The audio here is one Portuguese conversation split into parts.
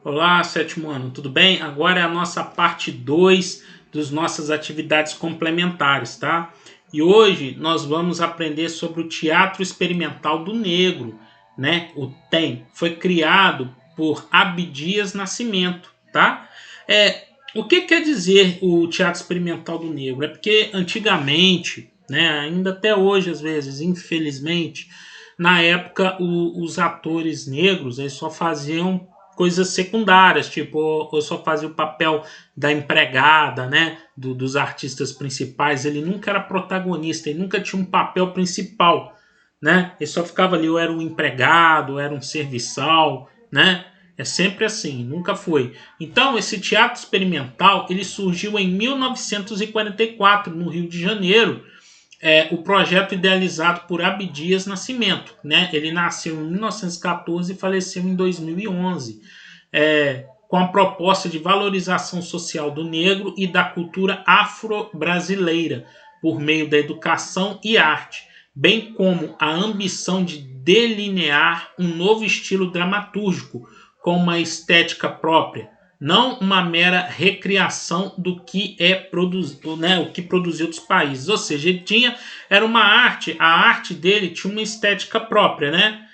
Olá, sétimo ano, tudo bem? Agora é a nossa parte 2 das nossas atividades complementares, tá? E hoje nós vamos aprender sobre o Teatro Experimental do Negro, né? O TEM. Foi criado por Abdias Nascimento, tá? O que quer dizer o Teatro Experimental do Negro? É porque antigamente, né, ainda até hoje às vezes, infelizmente, na época os atores negros eles só faziam coisas secundárias, tipo, eu só fazia o papel da empregada, né, dos artistas principais, ele nunca era protagonista, ele nunca tinha um papel principal, né, ele só ficava ali, ou era um empregado, ou era um serviçal, né, é sempre assim, nunca foi. Então, esse teatro experimental, ele surgiu em 1944, no Rio de Janeiro, o projeto idealizado por Abdias Nascimento. Né? Ele nasceu em 1914 e faleceu em 2011, com a proposta de valorização social do negro e da cultura afro-brasileira por meio da educação e arte, bem como a ambição de delinear um novo estilo dramatúrgico com uma estética própria, não uma mera recriação do que é produzido, né, o que produziu outros países. Ou seja, ele tinha era uma arte, a arte dele tinha uma estética própria, né?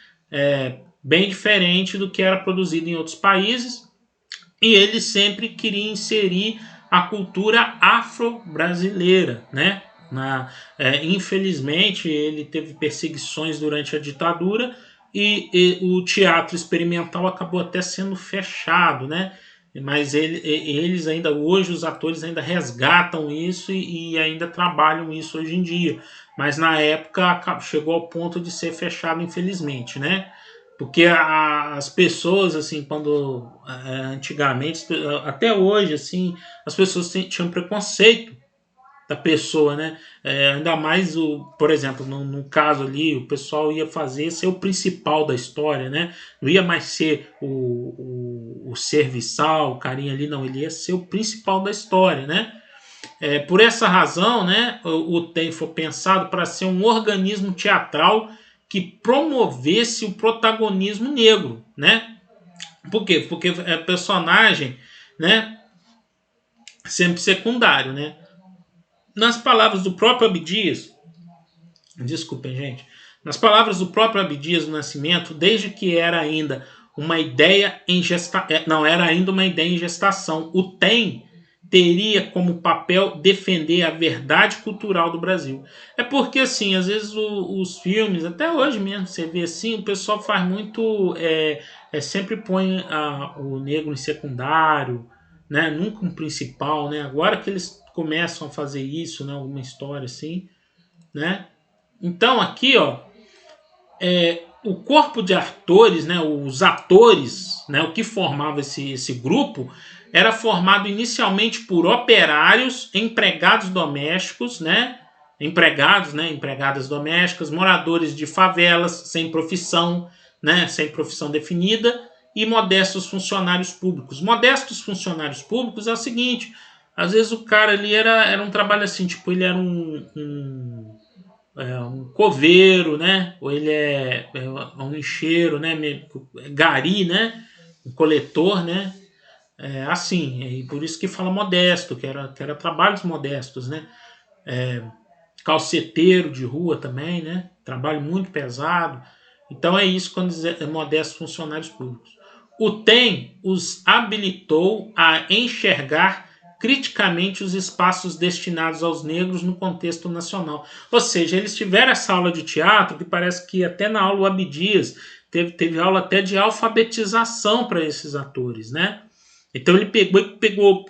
Bem diferente do que era produzido em outros países. E ele sempre queria inserir a cultura afro-brasileira, né? Infelizmente, ele teve perseguições durante a ditadura e o teatro experimental acabou até sendo fechado, né? Mas eles ainda hoje, os atores ainda resgatam isso e ainda trabalham isso hoje em dia. Mas na época chegou ao ponto de ser fechado, infelizmente, né? Porque as pessoas, assim, quando antigamente, até hoje, assim, as pessoas tinham preconceito da pessoa, né? Ainda mais, por exemplo, no caso ali, o pessoal ia fazer ser o principal da história, né? Não ia mais ser o serviçal, o carinha ali, não. Ele ia ser o principal da história, né? Por essa razão, né, o TEM foi pensado para ser um organismo teatral que promovesse o protagonismo negro, né? Por quê? Porque é personagem, né, sempre secundário, né? Nas palavras do próprio Abdias, desculpem, gente, nas palavras do próprio Abdias do Nascimento, desde que era ainda uma ideia em gestação, não era ainda uma ideia em gestação, o TEM teria como papel defender a verdade cultural do Brasil. É porque, assim, às vezes os filmes, até hoje mesmo, você vê assim, o pessoal faz muito. Sempre põe o negro em secundário, né? Nunca um principal, né? Agora que eles começam a fazer isso, né? Alguma história assim, né? Então aqui, ó, o corpo de atores, né, os atores, né, o que formava esse grupo, era formado inicialmente por operários, empregados domésticos, né, empregadas domésticas, moradores de favelas sem profissão, né, sem profissão definida, e modestos funcionários públicos. Modestos funcionários públicos é o seguinte: às vezes o cara ali era um trabalho assim, tipo, ele era um coveiro, né? Ou ele é um lixeiro, né? Gari, né? Um coletor, né? Assim, e por isso que fala modesto, que era trabalhos modestos, né? Calceteiro de rua também, né? Trabalho muito pesado. Então é isso quando diz modestos funcionários públicos. O TEM os habilitou a enxergar criticamente os espaços destinados aos negros no contexto nacional. Ou seja, eles tiveram essa aula de teatro que parece que até na aula o Abdias teve aula até de alfabetização para esses atores, né? Então ele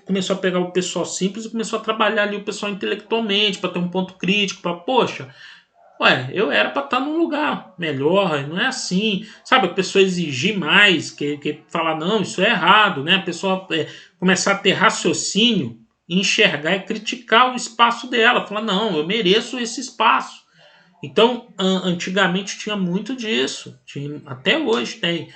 começou a pegar o pessoal simples e começou a trabalhar ali o pessoal intelectualmente, para ter um ponto crítico, para, poxa, ué, eu era para estar num lugar melhor, não é assim, sabe? A pessoa exigir mais, que falar, não, isso é errado, né? A pessoa começar a ter raciocínio, enxergar e criticar o espaço dela, falar, não, eu mereço esse espaço. Então, antigamente tinha muito disso, até hoje tem,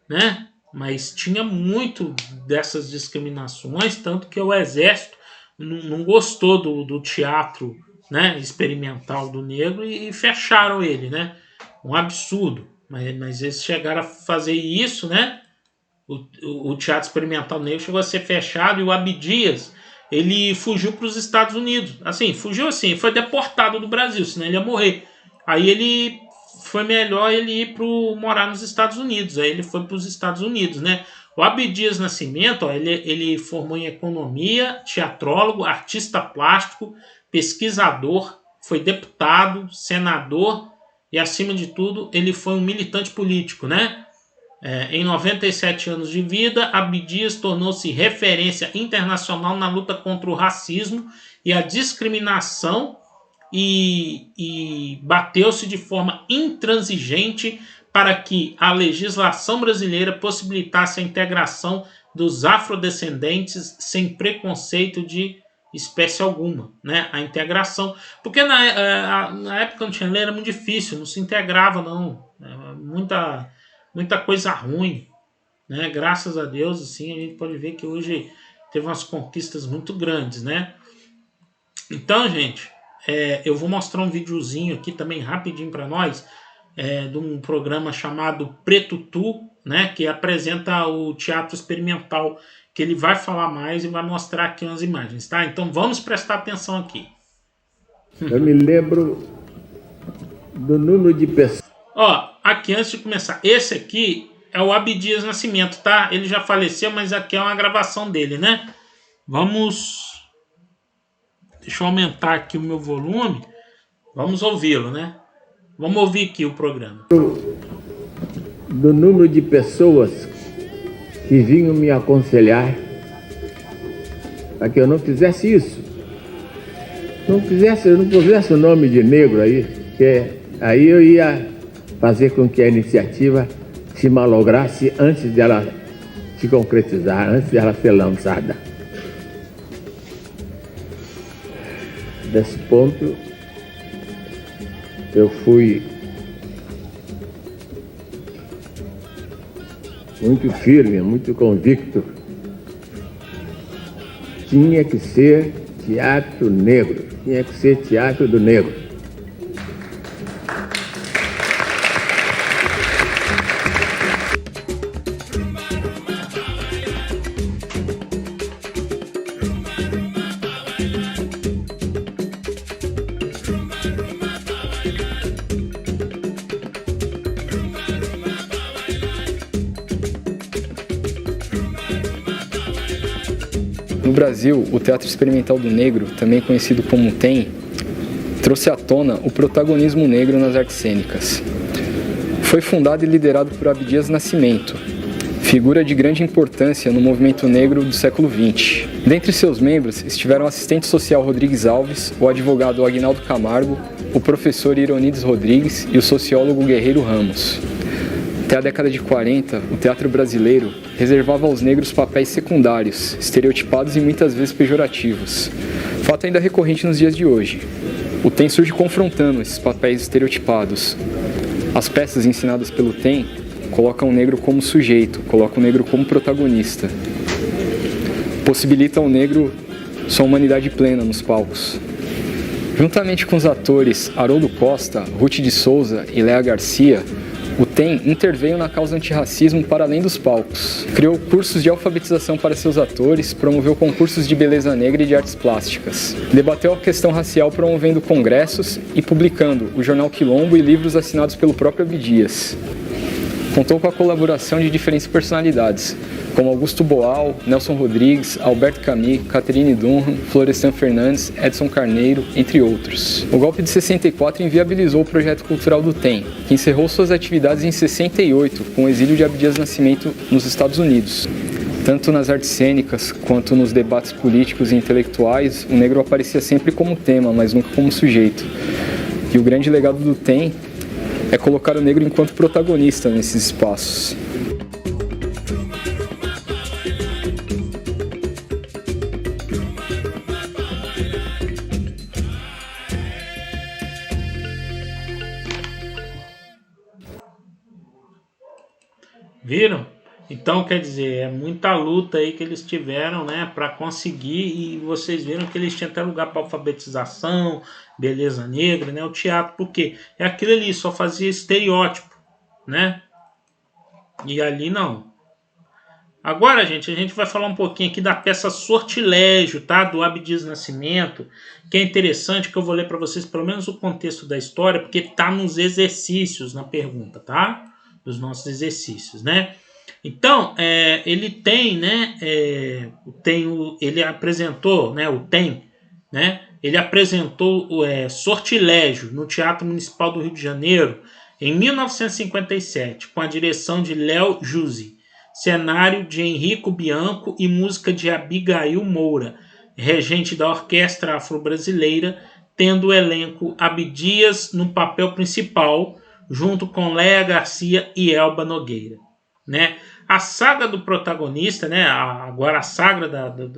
né? Mas tinha muito dessas discriminações, tanto que o exército não gostou do teatro, né, experimental do negro e fecharam ele, né? Um absurdo. Mas eles chegaram a fazer isso, né? o Teatro Experimental Negro chegou a ser fechado e o Abdias ele fugiu para os Estados Unidos. Assim, fugiu assim, foi deportado do Brasil, senão ele ia morrer. Aí ele foi melhor ele ir morar nos Estados Unidos. Aí ele foi para os Estados Unidos, né? O Abdias Nascimento, ó, ele formou em economia, teatrólogo, artista plástico, pesquisador, foi deputado, senador e, acima de tudo, ele foi um militante político, né? Em 97 anos de vida, Abdias tornou-se referência internacional na luta contra o racismo e a discriminação e bateu-se de forma intransigente para que a legislação brasileira possibilitasse a integração dos afrodescendentes sem preconceito de espécie alguma, né? A integração, porque na época não tinha lei, era muito difícil, não se integrava não, muita coisa ruim, né? Graças a Deus, assim, a gente pode ver que hoje teve umas conquistas muito grandes, né? Então, gente, eu vou mostrar um videozinho aqui também rapidinho para nós, de um programa chamado Preto Tu, né? Que apresenta o teatro experimental, que ele vai falar mais e vai mostrar aqui umas imagens, tá? Então vamos prestar atenção aqui. Eu me lembro do número de pessoas. Ó, aqui antes de começar, esse aqui é o Abdias Nascimento, tá? Ele já faleceu, mas aqui é uma gravação dele, né? Deixa eu aumentar aqui o meu volume. Vamos ouvi-lo, né? Vamos ouvir aqui o programa. Do número de pessoas que vinham me aconselhar para que eu não fizesse isso. Eu não pusesse o nome de negro aí, que aí eu ia fazer com que a iniciativa se malograsse antes dela se concretizar, antes dela ser lançada. Desse ponto, eu fui muito firme, muito convicto. Tinha que ser teatro negro, tinha que ser teatro do negro. No Brasil, o Teatro Experimental do Negro, também conhecido como TEM, trouxe à tona o protagonismo negro nas artes cênicas. Foi fundado e liderado por Abdias Nascimento, figura de grande importância no movimento negro do século XX. Dentre seus membros estiveram o assistente social Rodrigues Alves, o advogado Aguinaldo Camargo, o professor Ironides Rodrigues e o sociólogo Guerreiro Ramos. Até a década de 40, o teatro brasileiro reservava aos negros papéis secundários, estereotipados e muitas vezes pejorativos. Fato ainda recorrente nos dias de hoje. O TEM surge confrontando esses papéis estereotipados. As peças ensinadas pelo TEM colocam o negro como sujeito, colocam o negro como protagonista. Possibilitam ao negro sua humanidade plena nos palcos. Juntamente com os atores Haroldo Costa, Ruth de Souza e Léa Garcia, o TEM interveio na causa antirracismo para além dos palcos. Criou cursos de alfabetização para seus atores, promoveu concursos de beleza negra e de artes plásticas. Debateu a questão racial promovendo congressos e publicando o jornal Quilombo e livros assinados pelo próprio Abdias. Contou com a colaboração de diferentes personalidades, como Augusto Boal, Nelson Rodrigues, Alberto Camus, Catherine Dunham, Florestan Fernandes, Edson Carneiro, entre outros. O golpe de 64 inviabilizou o projeto cultural do TEM, que encerrou suas atividades em 68, com o exílio de Abdias Nascimento nos Estados Unidos. Tanto nas artes cênicas quanto nos debates políticos e intelectuais, o negro aparecia sempre como tema, mas nunca como sujeito. E o grande legado do TEM é colocar o negro enquanto protagonista nesses espaços. Viram? Então, quer dizer, é muita luta aí que eles tiveram, né, para conseguir, e vocês viram que eles tinham até lugar para alfabetização, beleza negra, né, o teatro, porque é aquilo ali, só fazia estereótipo, né, e ali não. Agora, gente, a gente vai falar um pouquinho aqui da peça Sortilégio, tá? Do Abdias Nascimento, que é interessante, que eu vou ler para vocês pelo menos o contexto da história, porque tá nos exercícios na pergunta, tá? Dos nossos exercícios, né? Então, ele tem, né? Ele apresentou, né? Ele apresentou Sortilégio no Teatro Municipal do Rio de Janeiro em 1957, com a direção de Léo Juzzi, cenário de Henrico Bianco e música de Abigail Moura, regente da Orquestra Afro-Brasileira, tendo o elenco Abdias no papel principal, junto com Léa Garcia e Elba Nogueira, né? A saga do protagonista, né? Agora a saga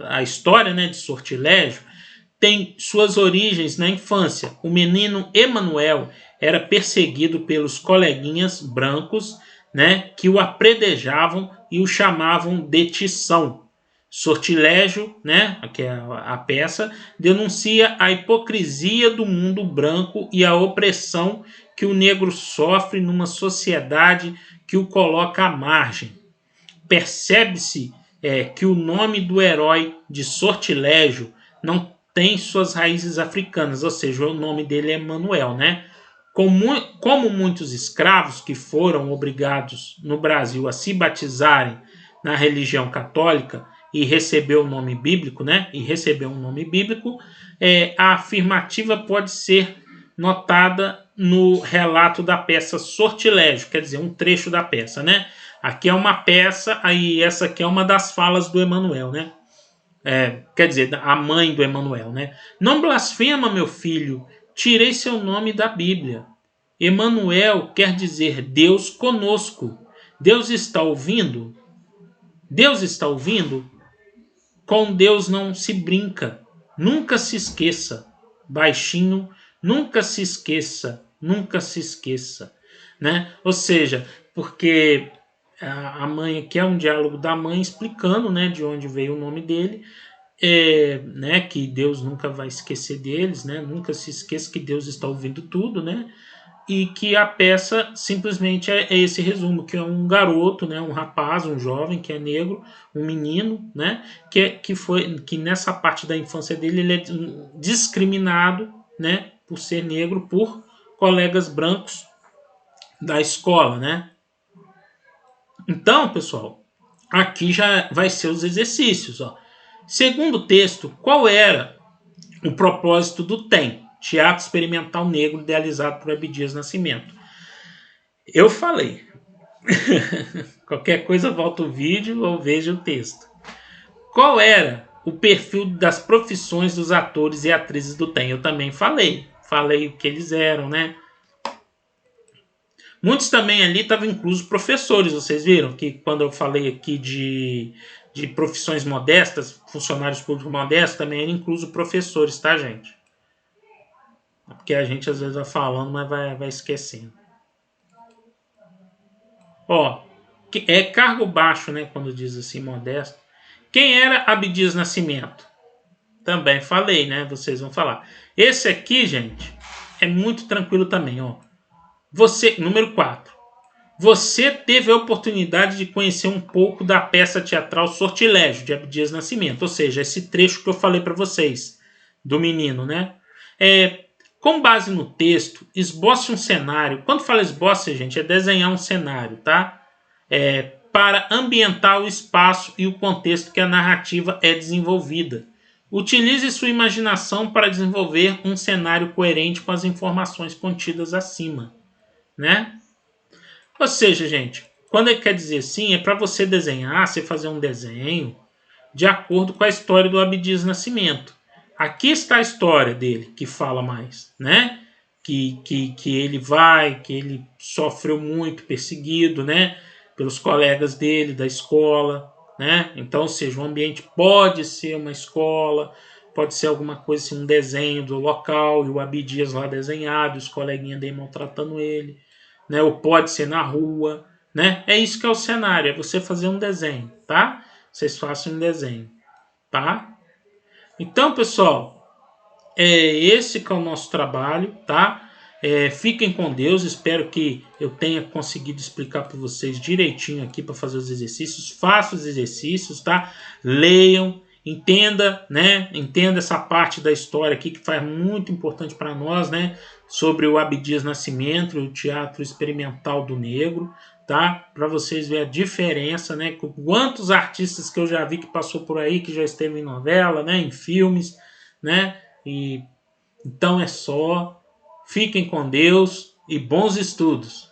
a história, né, de Sortilégio, tem suas origens na infância. O menino Emanuel era perseguido pelos coleguinhas brancos, né, que o apredejavam e o chamavam de Tição. Sortilégio, né, que é a peça, denuncia a hipocrisia do mundo branco e a opressão que o negro sofre numa sociedade que o coloca à margem. Percebe-se que o nome do herói de Sortilégio não tem suas raízes africanas, ou seja, o nome dele é Manuel, né? Como muitos escravos que foram obrigados no Brasil a se batizarem na religião católica e recebeu o nome bíblico, né? A afirmativa pode ser notada no relato da peça Sortilégio, quer dizer, um trecho da peça, né? Aqui é uma peça, aí essa aqui é uma das falas do Emanuel, né? Quer dizer, a mãe do Emanuel, né? Não blasfema, meu filho, tirei seu nome da Bíblia. Emanuel quer dizer Deus conosco. Deus está ouvindo? Deus está ouvindo? Com Deus não se brinca. Nunca se esqueça. Baixinho, nunca se esqueça. Nunca se esqueça. Né? Ou seja, porque a mãe aqui é um diálogo da mãe explicando, né, de onde veio o nome dele, né, que Deus nunca vai esquecer deles, né, nunca se esqueça que Deus está ouvindo tudo, né, e que a peça simplesmente é esse resumo, que é um garoto, né, um rapaz, um jovem que é negro, um menino, né, que nessa parte da infância dele ele é discriminado, né, por ser negro por colegas brancos da escola, né. Então, pessoal, aqui já vai ser os exercícios. Ó. Segundo o texto, qual era o propósito do TEM, Teatro Experimental Negro, idealizado por Abdias Nascimento? Eu falei. Qualquer coisa, volta o vídeo ou veja o texto. Qual era o perfil das profissões dos atores e atrizes do TEM? Eu também falei. Falei o que eles eram, né? Muitos também ali estavam inclusos professores, vocês viram que quando eu falei aqui de profissões modestas, funcionários públicos modestos, também eram inclusos professores, tá, gente? Porque a gente às vezes vai falando, mas vai esquecendo. Ó, é cargo baixo, né, quando diz assim, modesto. Quem era Abdias Nascimento? Também falei, né, vocês vão falar. Esse aqui, gente, é muito tranquilo também, ó. Número 4. Você teve a oportunidade de conhecer um pouco da peça teatral Sortilégio, de Abdias Nascimento. Ou seja, esse trecho que eu falei para vocês, do menino, né? Com base no texto, esboce um cenário. Quando fala esboce, gente, é desenhar um cenário, tá? Para ambientar o espaço e o contexto que a narrativa é desenvolvida. Utilize sua imaginação para desenvolver um cenário coerente com as informações contidas acima. Né? Ou seja, gente, quando ele quer dizer assim, é para você desenhar, você fazer um desenho de acordo com a história do Abdias Nascimento. Aqui está a história dele, que fala mais, né? Que ele sofreu muito, perseguido, né? Pelos colegas dele da escola, né? Então, ou seja, o ambiente pode ser uma escola, pode ser alguma coisa assim, um desenho do local, e o Abdias lá desenhado, os coleguinhas dele maltratando ele. Né, ou pode ser na rua, né? É isso que é o cenário, é você fazer um desenho, tá? Vocês façam um desenho, tá? Então, pessoal, esse que é o nosso trabalho, tá? Fiquem com Deus, espero que eu tenha conseguido explicar para vocês direitinho aqui para fazer os exercícios. Façam os exercícios, tá? Leiam, entenda, né? Entenda essa parte da história aqui que faz muito importante para nós, né? Sobre o Abdias Nascimento, o teatro experimental do negro, tá? Para vocês verem a diferença, né? Quantos artistas que eu já vi que passou por aí, que já esteve em novela, né? Em filmes, né? E então é só. Fiquem com Deus e bons estudos!